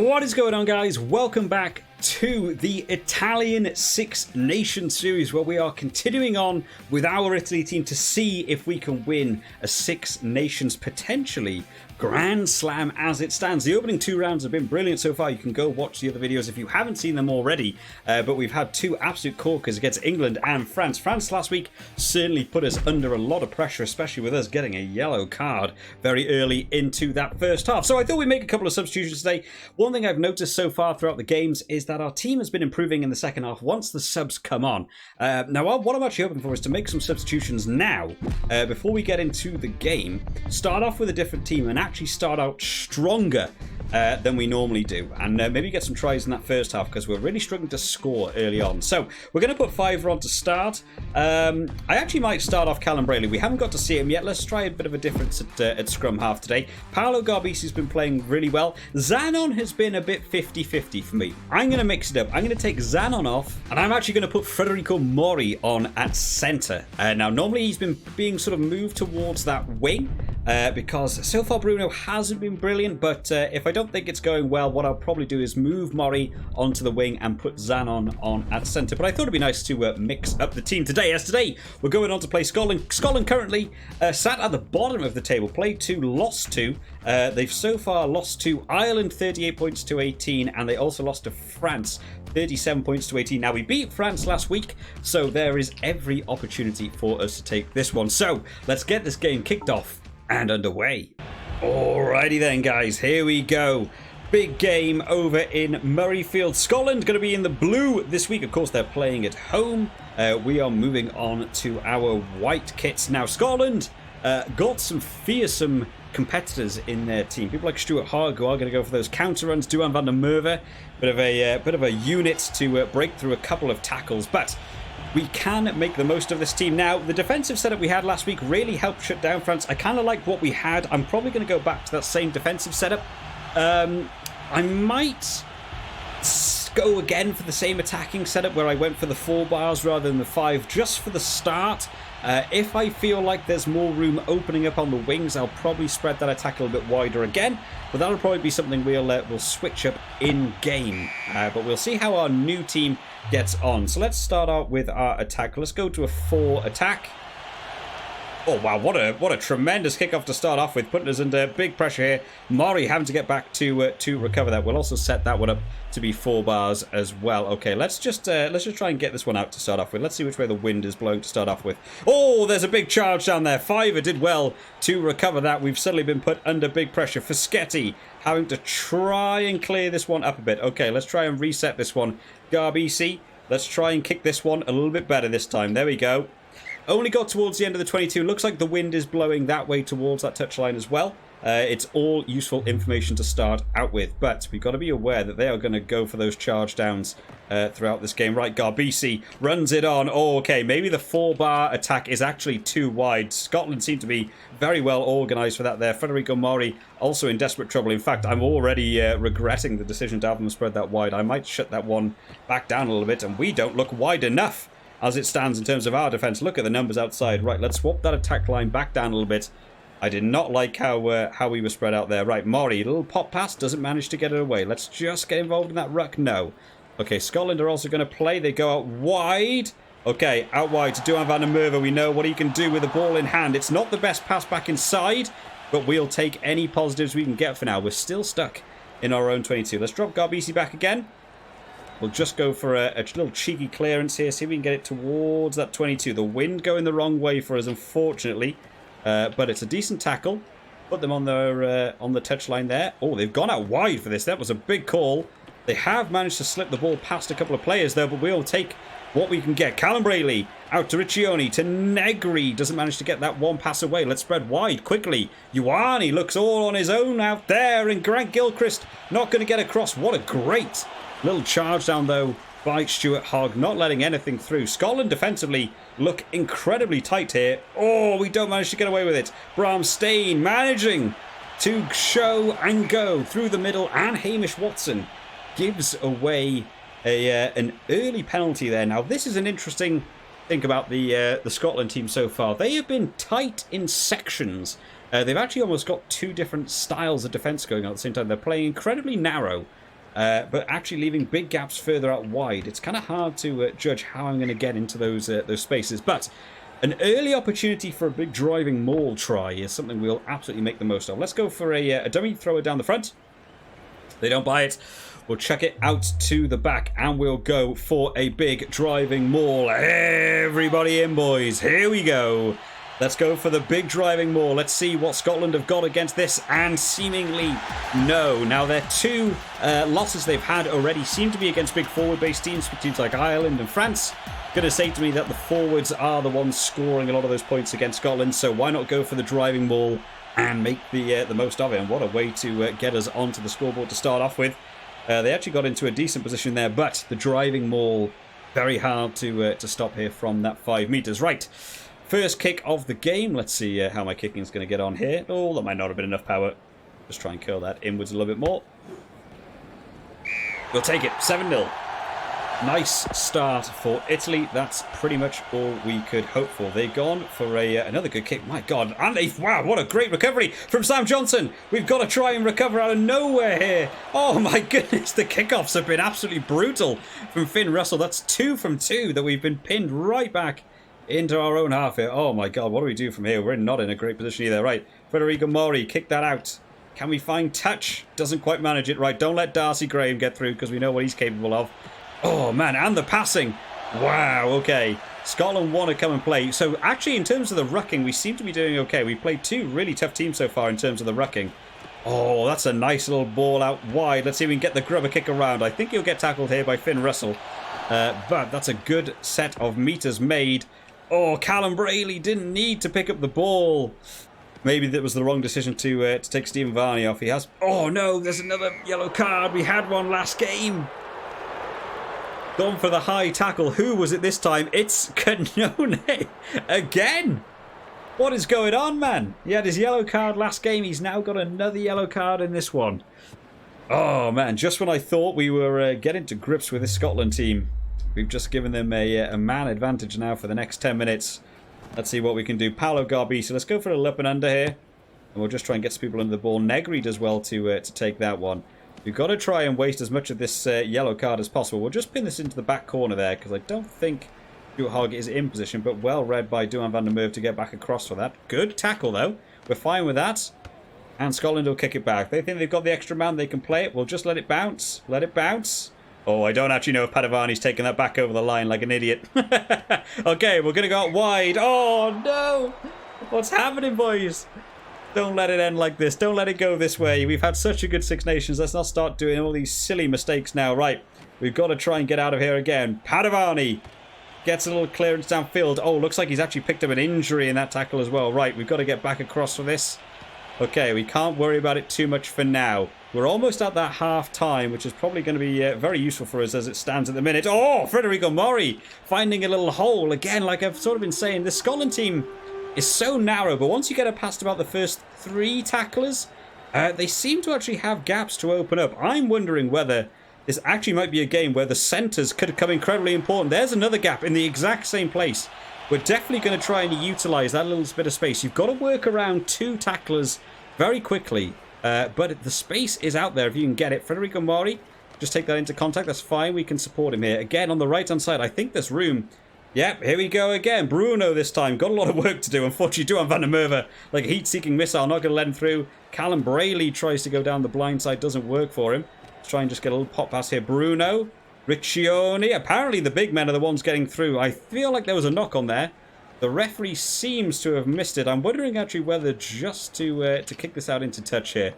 What is going on, guys? Welcome back to the Italian Six Nations series, where we are continuing on with our Italy team to see if we can win a Six Nations, potentially Grand Slam as it stands. The opening two rounds have been brilliant so far. You can go watch the other videos if you haven't seen them already, but we've had two absolute corkers against England and France. France last week certainly put us under a lot of pressure, especially with us getting a yellow card very early into that first half. So I thought we'd make a couple of substitutions today. One thing I've noticed so far throughout the games is that our team has been improving in the second half once the subs come on. Now, what I'm actually hoping for is to make some substitutions now, before we get into the game, start off with a different team and actually start out stronger than we normally do, and maybe get some tries in that first half, because we're really struggling to score early on. So we're going to put Fiver on to start. I actually might start off Callum Brayley. We haven't got to see him yet. Let's try a bit of a difference at scrum half today. Paolo Garbisi's been playing really well. Zanon has been a bit 50-50 for me. I'm going to mix it up. I'm going to take Zanon off, and I'm actually going to put Federico Mori on at centre. Now, normally he's been being sort of moved towards that wing, because so far Bruno hasn't been brilliant, but if I don't think it's going well, what I'll probably do is move Mori onto the wing and put Zanon on at centre. But I thought it'd be nice to mix up the team today, as today we're going on to play Scotland. Scotland currently sat at the bottom of the table, played 2, lost 2. They've so far lost to Ireland 38 points to 18, and they also lost to France 37 points to 18. Now, we beat France last week, so there is every opportunity for us to take this one. So let's get this game kicked off and underway. Alrighty then, guys, here we go. Big game over in Murrayfield. Scotland going to be in the blue this week. Of course, they're playing at home. We are moving on to our white kits. Now, Scotland got some fearsome competitors in their team. People like Stuart Hogg, who are going to go for those counter runs. Duan van der Merwe, bit of a unit to break through a couple of tackles, but we can make the most of this team. Now, the defensive setup we had last week really helped shut down France. I kind of like what we had. I'm probably going to go back to that same defensive setup. I might go again for the same attacking setup where I went for the 4 bars rather than the 5, just for the start. If I feel like there's more room opening up on the wings, I'll probably spread that attack a little bit wider again. But that'll probably be something we'll switch up in game. But we'll see how our new team gets on. So let's start out with our attack. Let's go to a 4 attack. Oh wow, what a tremendous kickoff to start off with, putting us under big pressure here. Mori having to get back to recover that. We'll also set that one up to be 4 bars as well. Okay, let's just try and get this one out to start off with. Let's see which way the wind is blowing to start off with. Oh, there's a big charge down there. Fiver did well to recover that. We've suddenly been put under big pressure. Fischetti having to try and clear this one up a bit. Okay, let's try and reset this one. Garbisi, let's try and kick this one a little bit better this time. There we go. Only got towards the end of the 22. Looks like the wind is blowing that way towards that touchline as well. It's all useful information to start out with, but we've got to be aware that they are going to go for those charge downs throughout this game. Right, Garbisi runs it on. Oh, okay, maybe the 4-bar attack is actually too wide. Scotland seem to be very well organised for that there. Federico Mori also in desperate trouble. In fact, I'm already regretting the decision to have them spread that wide. I might shut that one back down a little bit, and we don't look wide enough as it stands in terms of our defence. Look at the numbers outside. Right, let's swap that attack line back down a little bit. I did not like how we were spread out there. Right, Mori, little pop pass, doesn't manage to get it away. Let's just get involved in that ruck. No. Okay, Scotland are also going to play. They go out wide. Okay, out wide to Duan van der Merwe. We know what he can do with the ball in hand. It's not the best pass back inside, but we'll take any positives we can get for now. We're still stuck in our own 22. Let's drop Garbisi back again. We'll just go for a little cheeky clearance here. See if we can get it towards that 22. The wind going the wrong way for us, unfortunately. But it's a decent tackle. Put them on the touchline there. Oh, they've gone out wide for this. That was a big call. They have managed to slip the ball past a couple of players, though, but we'll take what we can get. Callum Brayley out to Riccioni, to Negri. Doesn't manage to get that one pass away. Let's spread wide quickly. Ioane looks all on his own out there, and Grant Gilchrist not going to get across. What a great little charge down, though, by Stuart Hogg, not letting anything through. Scotland defensively look incredibly tight here. Oh, we don't manage to get away with it. Bram Stain managing to show and go through the middle, and Hamish Watson gives away an early penalty there. Now, this is an interesting thing about the Scotland team so far. They have been tight in sections. They've actually almost got 2 different styles of defence going on at the same time. They're playing incredibly narrow but actually leaving big gaps further out wide. It's kind of hard to judge how I'm going to get into those spaces, but an early opportunity for a big driving maul try is something we'll absolutely make the most of. Let's go for a dummy thrower down the front. They don't buy it. We'll chuck it out to the back, and we'll go for a big driving maul. Everybody in, boys. Here we go. Let's go for the big driving maul. Let's see what Scotland have got against this, and seemingly no. Now, their two losses they've had already seem to be against big forward-based teams like Ireland and France. Going to say to me that the forwards are the ones scoring a lot of those points against Scotland, so why not go for the driving maul and make the most of it? And what a way to get us onto the scoreboard to start off with. They actually got into a decent position there, but the driving maul, very hard to stop here from that 5 meters. Right, first kick of the game. Let's see how my kicking is going to get on here. Oh, that might not have been enough power. Just try and curl that inwards a little bit more. We'll take it, 7-0. Nice start for Italy. That's pretty much all we could hope for. They've gone for another good kick. My God. And wow, what a great recovery from Sam Johnson. We've got to try and recover out of nowhere here. Oh my goodness, the kickoffs have been absolutely brutal from Finn Russell. That's 2 from 2 that we've been pinned right back into our own half here. Oh my God, what do we do from here? We're not in a great position either. Right, Federico Mori, kick that out. Can we find touch? Doesn't quite manage it. Right, don't let Darcy Graham get through because we know what he's capable of. Oh, man, and the passing. Wow, okay. Scotland want to come and play. So, actually, in terms of the rucking, we seem to be doing okay. We played 2 really tough teams so far in terms of the rucking. Oh, that's a nice little ball out wide. Let's see if we can get the grubber kick around. I think he'll get tackled here by Finn Russell. But that's a good set of meters made. Oh, Callum Brayley didn't need to pick up the ball. Maybe that was the wrong decision to take Stephen Varney off. He has... Oh, no, there's another yellow card. We had one last game. Gone for the high tackle. Who was it this time? It's Canone again. What is going on, man? He had his yellow card last game. He's now got another yellow card in this one. Oh, man. Just when I thought we were getting to grips with this Scotland team, we've just given them a man advantage now for the next 10 minutes. Let's see what we can do. Paolo Garbi. So let's go for a lip and under here. And we'll just try and get some people under the ball. Negri does well to take that one. We've got to try and waste as much of this yellow card as possible. We'll just pin this into the back corner there because I don't think Stuart Hogg is in position, but well read by Duan van der Merwe to get back across for that. Good tackle, though. We're fine with that. And Scotland will kick it back. They think they've got the extra man. They can play it. We'll just let it bounce. Let it bounce. Oh, I don't actually know if Padavani's taken that back over the line like an idiot. Okay, we're going to go out wide. Oh, no. What's happening, boys? Don't let it end like this. Don't let it go this way. We've had such a good Six Nations. Let's not start doing all these silly mistakes now. Right. We've got to try and get out of here again. Padavani gets a little clearance downfield. Oh, looks like he's actually picked up an injury in that tackle as well. Right. We've got to get back across for this. Okay. We can't worry about it too much for now. We're almost at that half time, which is probably going to be very useful for us as it stands at the minute. Oh, Federico Mori finding a little hole. Again, like I've sort of been saying, this Scotland team is so narrow, but once you get past about the first 3 tacklers, they seem to actually have gaps to open up. I'm wondering whether this actually might be a game where the centres could become incredibly important. There's another gap in the exact same place. We're definitely going to try and utilise that little bit of space. You've got to work around 2 tacklers very quickly, but the space is out there if you can get it. Federico Mori, just take that into contact. That's fine. We can support him here. Again, on the right-hand side, I think there's room. Yep, here we go again. Bruno this time. Got a lot of work to do. Unfortunately, Duan van der Merwe, like a heat-seeking missile, not going to let him through. Callum Brayley tries to go down the blind side. Doesn't work for him. Let's try and just get a little pop pass here. Bruno. Riccioni. Apparently, the big men are the ones getting through. I feel like there was a knock on there. The referee seems to have missed it. I'm wondering actually whether just to kick this out into touch here.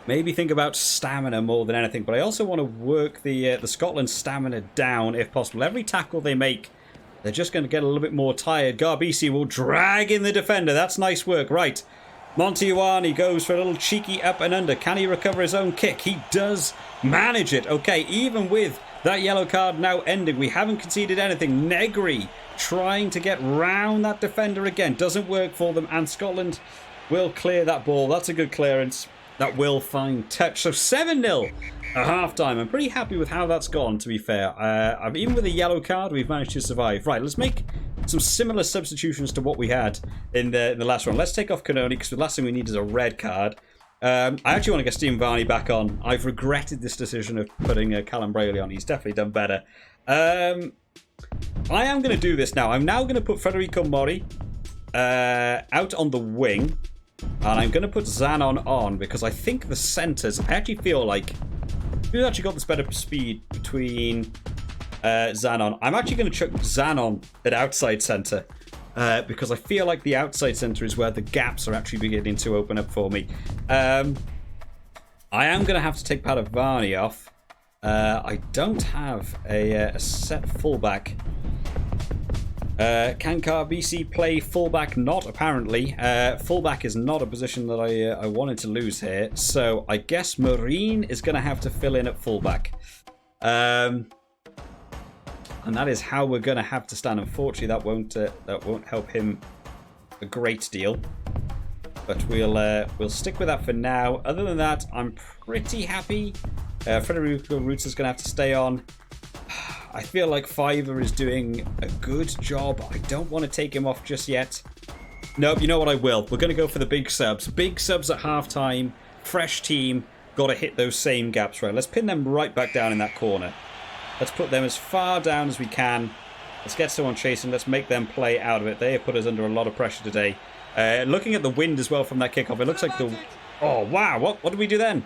Maybe think about stamina more than anything, but I also want to work the Scotland stamina down if possible. Every tackle they make, they're just going to get a little bit more tired. Garbisi will drag in the defender. That's nice work. Right. Montiuani goes for a little cheeky up and under. Can he recover his own kick? He does manage it. Okay, even with that yellow card now ending, we haven't conceded anything. Negri trying to get round that defender again. Doesn't work for them, and Scotland will clear that ball. That's a good clearance. That will find touch. So 7-0 at half-time. I'm pretty happy with how that's gone, to be fair. Even with a yellow card, we've managed to survive. Right, let's make some similar substitutions to what we had in the last one. Let's take off Canoni, because the last thing we need is a red card. I actually want to get Stephen Varney back on. I've regretted this decision of putting Callum Brayley on. He's definitely done better. I am going to do this now. I'm now going to put Federico Mori out on the wing. And I'm going to put Zanon on because I think the centres... I actually feel like... who's actually got this better speed between Zanon? I'm actually going to chuck Zanon at outside centre. Because I feel like the outside centre is where the gaps are actually beginning to open up for me. I am going to have to take Padavani off. I don't have a set fullback. Can Karbisi play fullback? Not apparently. Fullback is not a position that I wanted to lose here. So I guess Marine is going to have to fill in at fullback. And that is how we're going to have to stand. Unfortunately, that won't help him a great deal. But we'll stick with that for now. Other than that, I'm pretty happy. Federico Roots is going to have to stay on. I feel like Fiverr is doing a good job. I don't want to take him off just yet. Nope, you know what I will. We're going to go for the big subs. Big subs at halftime. Fresh team. Got to hit those same gaps, right? Let's pin them right back down in that corner. Let's put them as far down as we can. Let's get someone chasing. Let's make them play out of it. They have put us under a lot of pressure today. Looking at the wind as well from that kickoff, it looks like the... oh, wow. What did we do then?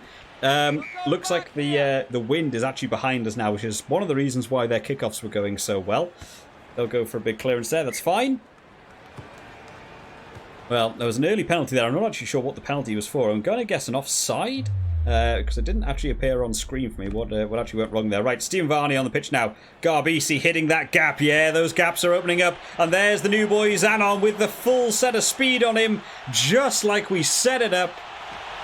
Looks like the wind is actually behind us now, which is one of the reasons why their kickoffs were going so well. They'll go for a big clearance there. That's fine. Well, there was an early penalty there. I'm not actually sure what the penalty was for. I'm going to guess an offside. Because it didn't actually appear on screen for me what actually went wrong there. Right, Stephen Varney on the pitch now. Garbisi hitting that gap. Yeah, those gaps are opening up. And there's the new boy Zanon with the full set of speed on him. Just like we set it up.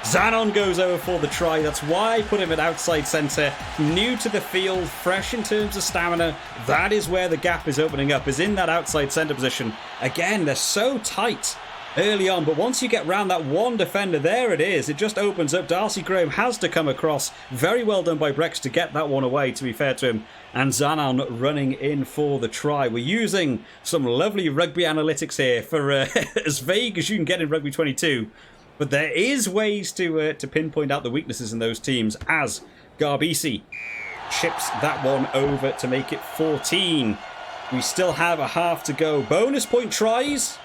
Zanon goes over for the try. That's why I put him at outside centre. New to the field, fresh in terms of stamina. That is where the gap is opening up, is in that outside centre position. Again, they're so tight early on, but once you get round that one defender, there it is. It just opens up. Darcy Graham has to come across. Very well done by Brex to get that one away, to be fair to him. And Zanon running in for the try. We're using some lovely rugby analytics here for as vague as you can get in Rugby 22. But there is ways to pinpoint out the weaknesses in those teams, as Garbisi chips that one over to make it 14. We still have a half to go. Bonus point tries.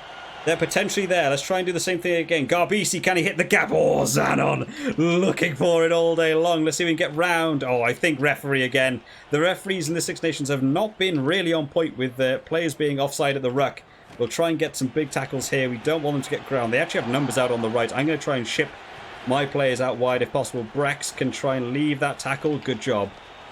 They're potentially there. Let's try and do the same thing again. Garbisi, can he hit the gap? Oh, Zanon looking for it all day long. Let's see if we can get round. Oh, I think referee again. The referees in the Six Nations have not been really on point with players being offside at the ruck. We'll try and get some big tackles here. We don't want them to get ground. They actually have numbers out on the right. I'm going to try and ship my players out wide if possible. Brex can try and leave that tackle. Good job.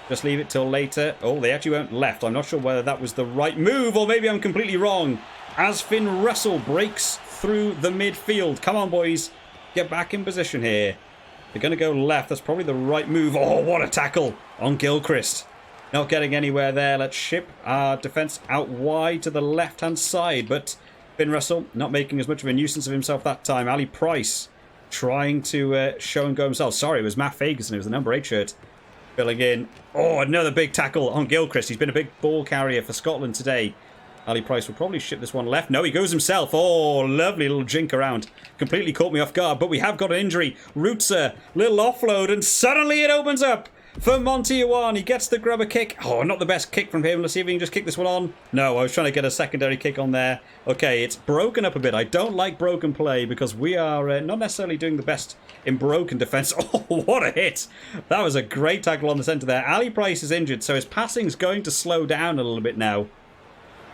Just leave it till later. Oh, they actually went left. I'm not sure whether that was the right move or maybe I'm completely wrong. As Finn Russell breaks through the midfield. Come on, boys. Get back in position here. They're going to go left. That's probably the right move. Oh, what a tackle on Gilchrist. Not getting anywhere there. Let's ship our defence out wide to the left-hand side. But Finn Russell not making as much of a nuisance of himself that time. Ali Price trying to show and go himself. Sorry, it was Matt Ferguson. It was the number 8 shirt. Filling in. Oh, another big tackle on Gilchrist. He's been a big ball carrier for Scotland today. Ali Price will probably ship this one left. No, he goes himself. Oh, lovely little jink around. Completely caught me off guard, but we have got an injury. Rootser, little offload, and suddenly it opens up for Monty Iwan. He gets the grubber kick. Oh, not the best kick from him. Let's see if he can just kick this one on. No, I was trying to get a secondary kick on there. Okay, it's broken up a bit. I don't like broken play because we are not necessarily doing the best in broken defence. Oh, what a hit. That was a great tackle on the centre there. Ali Price is injured, so his passing's going to slow down a little bit now.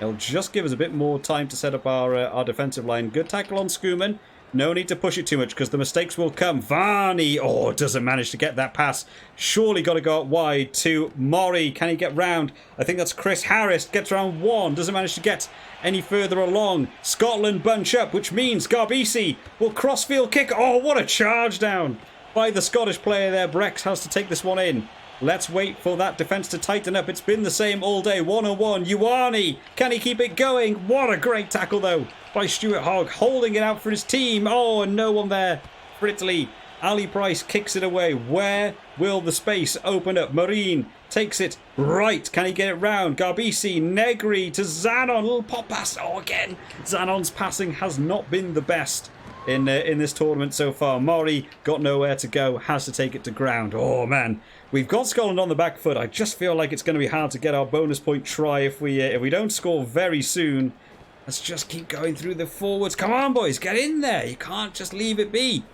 It'll just give us a bit more time to set up our defensive line. Good tackle on Schoeman. No need to push it too much because the mistakes will come. Varney, oh, doesn't manage to get that pass. Surely got to go out wide to Mori. Can he get round? I think that's Chris Harris. Gets around one. Doesn't manage to get any further along. Scotland bunch up, which means Garbisi will crossfield kick. Oh, what a charge down by the Scottish player there. Brex has to take this one in. Let's wait for that defence to tighten up. It's been the same all day. 1-on-1. Ioane. Can he keep it going? What a great tackle, though, by Stuart Hogg. Holding it out for his team. Oh, and no one there for Italy. Ali Price kicks it away. Where will the space open up? Marine takes it right. Can he get it round? Garbisi. Negri to Zanon. Little pop pass. Oh, again. Zanon's passing has not been the best in this tournament so far. Murray got nowhere to go, has to take it to ground. Oh man, we've got Scotland on the back foot. I just feel like it's going to be hard to get our bonus point try if we don't score very soon. Let's just keep going through the forwards. Come on, boys, get in there. You can't just leave it be.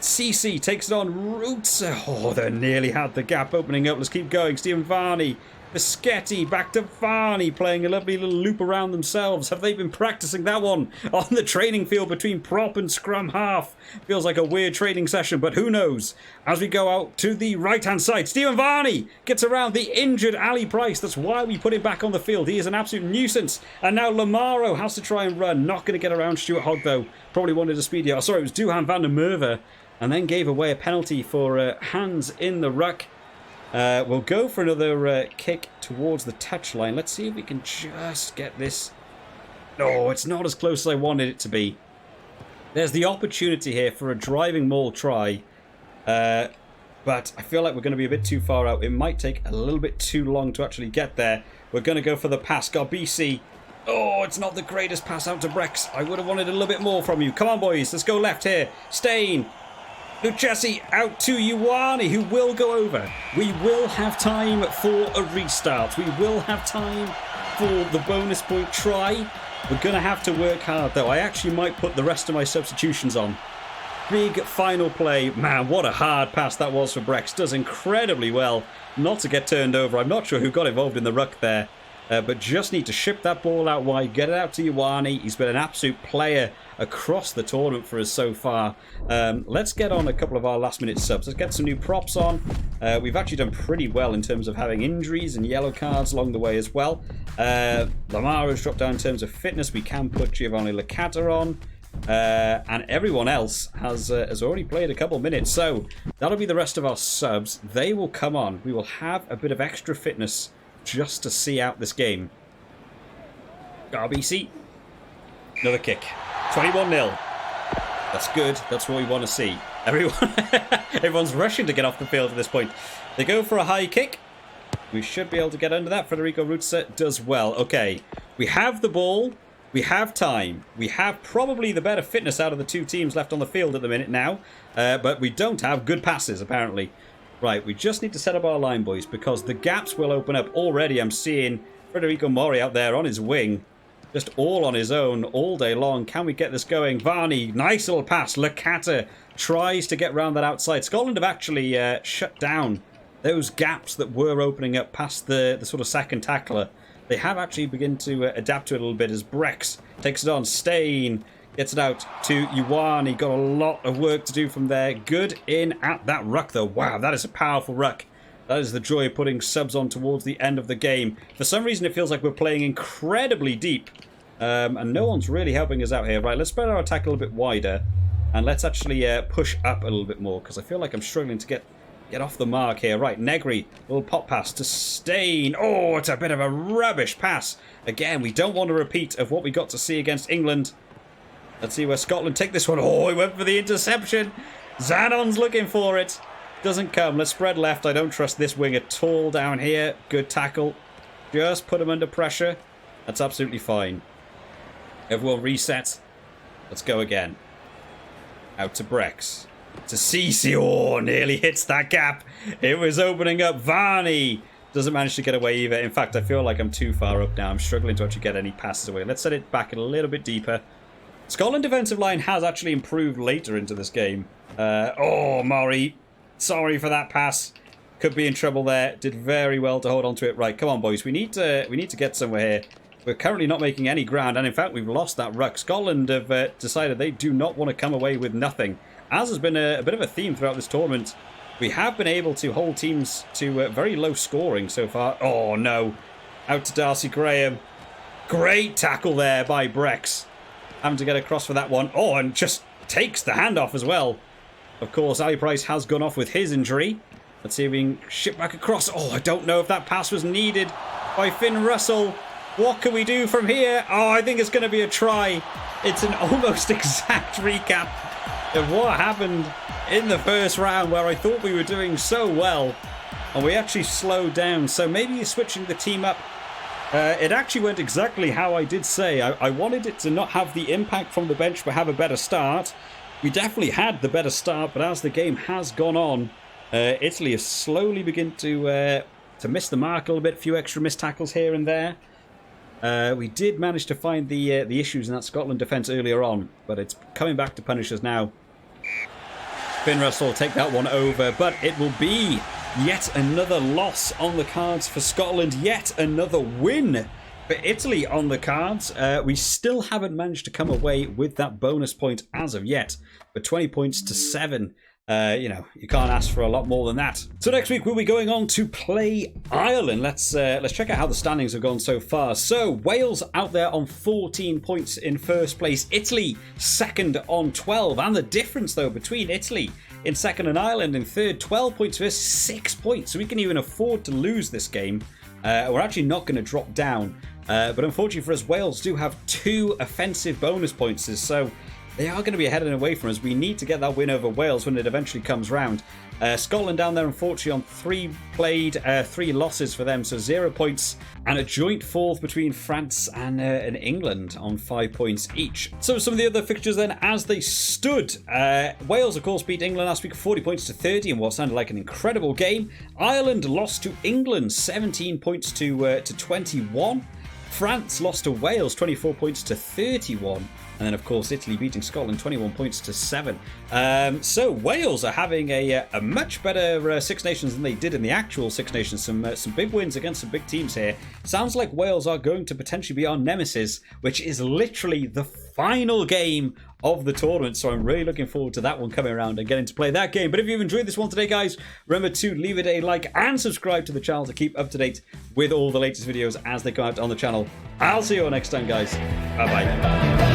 CC takes it on. Roots. Oh, they nearly had the gap opening up. Let's keep going. Stephen Varney. Bischetti back to Varney, playing a lovely little loop around themselves. Have they been practicing that one on the training field between prop and scrum half? Feels like a weird training session, but who knows? As we go out to the right-hand side, Stephen Varney gets around the injured Ali Price. That's why we put him back on the field. He is an absolute nuisance. And now Lamaro has to try and run. Not going to get around Stuart Hogg, though. Probably wanted a speedy. Oh, sorry, it was Duhan van der Merwe. And then gave away a penalty for hands in the ruck. We'll go for another kick towards the touchline. Let's see if we can just get this. No, it's not as close as I wanted it to be. There's the opportunity here for a driving maul try. But I feel like we're going to be a bit too far out. It might take a little bit too long to actually get there. We're going to go for the pass. Garbisi. Oh, it's not the greatest pass out to Brex. I would have wanted a little bit more from you. Come on, boys. Let's go left here. Stain. Lucchesi out to Ioane, who will go over. We will have time for a restart. We will have time for the bonus point try. We're going to have to work hard, though. I actually might put the rest of my substitutions on. Big final play. Man, what a hard pass that was for Brex. Does incredibly well not to get turned over. I'm not sure who got involved in the ruck there. But just need to ship that ball out wide, get it out to Ioane. He's been an absolute player across the tournament for us so far. Let's get on a couple of our last-minute subs. Let's get some new props on. We've actually done pretty well in terms of having injuries and yellow cards along the way as well. Lamaro's dropped down in terms of fitness. We can put Giovanni Licata on. And everyone else has already played a couple minutes. So that'll be the rest of our subs. They will come on. We will have a bit of extra fitness just to see out this game. RBC. Another kick. 21-0. That's good. That's what we want to see. Everyone's rushing to get off the field at this point. They go for a high kick. We should be able to get under that. Federico Ruzza does well. Okay. We have the ball. We have time. We have probably the better fitness out of the two teams left on the field at the minute now. But we don't have good passes, apparently. Right, we just need to set up our line, boys, because the gaps will open up. Already I'm seeing Federico Mori out there on his wing, just all on his own all day long. Can we get this going? Varney, nice little pass. Licata tries to get round that outside. Scotland have actually shut down those gaps that were opening up past the sort of second tackler. They have actually begun to adapt to it a little bit as Brex takes it on. Stain gets it out to Ioane. Got a lot of work to do from there. Good in at that ruck, though. Wow, that is a powerful ruck. That is the joy of putting subs on towards the end of the game. For some reason, it feels like we're playing incredibly deep. And no one's really helping us out here. Right, let's spread our attack a little bit wider. And let's actually push up a little bit more, because I feel like I'm struggling to get off the mark here. Right, Negri, little pop pass to Stain. Oh, it's a bit of a rubbish pass. Again, we don't want a repeat of what we got to see against England. Let's see where Scotland take this one. Oh, he went for the interception. Zanon's looking for it. Doesn't come. Let's spread left. I don't trust this wing at all down here. Good tackle. Just put him under pressure. That's absolutely fine. Everyone reset. Let's go again. Out to Brex. To Cece. Oh, nearly hits that gap. It was opening up. Varney doesn't manage to get away either. In fact, I feel like I'm too far up now. I'm struggling to actually get any passes away. Let's set it back a little bit deeper. Scotland defensive line has actually improved later into this game. Oh, Murray. Sorry for that pass. Could be in trouble there. Did very well to hold on to it. Right, come on, boys. We need to get somewhere here. We're currently not making any ground, and in fact, we've lost that ruck. Scotland have decided they do not want to come away with nothing. As has been a bit of a theme throughout this tournament, we have been able to hold teams to very low scoring so far. Oh, no. Out to Darcy Graham. Great tackle there by Brex. Having to get across for that one. Oh, and just takes the hand off as well. Of course, Ali Price has gone off with his injury. Let's see if we can ship back across. Oh, I don't know if that pass was needed by Finn Russell. What can we do from here? Oh, I think it's going to be a try. It's an almost exact recap of what happened in the first round, where I thought we were doing so well and we actually slowed down. So maybe switching the team up It actually went exactly how I did say. I wanted it to not have the impact from the bench, but have a better start. We definitely had the better start, but as the game has gone on, Italy has slowly begun to miss the mark a little bit. A few extra missed tackles here and there. We did manage to find the issues in that Scotland defence earlier on, but it's coming back to punish us now. Finn Russell will take that one over, but it will be yet another loss on the cards for Scotland. Yet another win for Italy on the cards. We still haven't managed to come away with that bonus point as of yet, but 20 points to 7. You know, you can't ask for a lot more than that. So next week we'll be going on to play Ireland. Let's check out how the standings have gone so far. So Wales out there on 14 points in first place. Italy second on 12. And the difference though between Italy in second and Ireland in third, 12 points versus 6 points. So we can even afford to lose this game. We're actually not going to drop down. But unfortunately for us, Wales do have 2 offensive bonus points. So they are going to be ahead and away from us. We need to get that win over Wales when it eventually comes round. Scotland down there, unfortunately, on 3 played, 3 losses for them, so 0 points, and a joint 4th between France and England on 5 points each. So some of the other fixtures then, as they stood. Wales, of course, beat England last week 40 points to 30 in what sounded like an incredible game. Ireland lost to England 17 points to 21. France lost to Wales 24 points to 31. And then, of course, Italy beating Scotland 21 points to 7. So Wales are having a much better Six Nations than they did in the actual Six Nations. Some big wins against some big teams here. Sounds like Wales are going to potentially be our nemesis, which is literally the final game of the tournament. So I'm really looking forward to that one coming around and getting to play that game. But if you've enjoyed this one today, guys, remember to leave it a like and subscribe to the channel to keep up to date with all the latest videos as they come out on the channel. I'll see you all next time, guys. Bye-bye.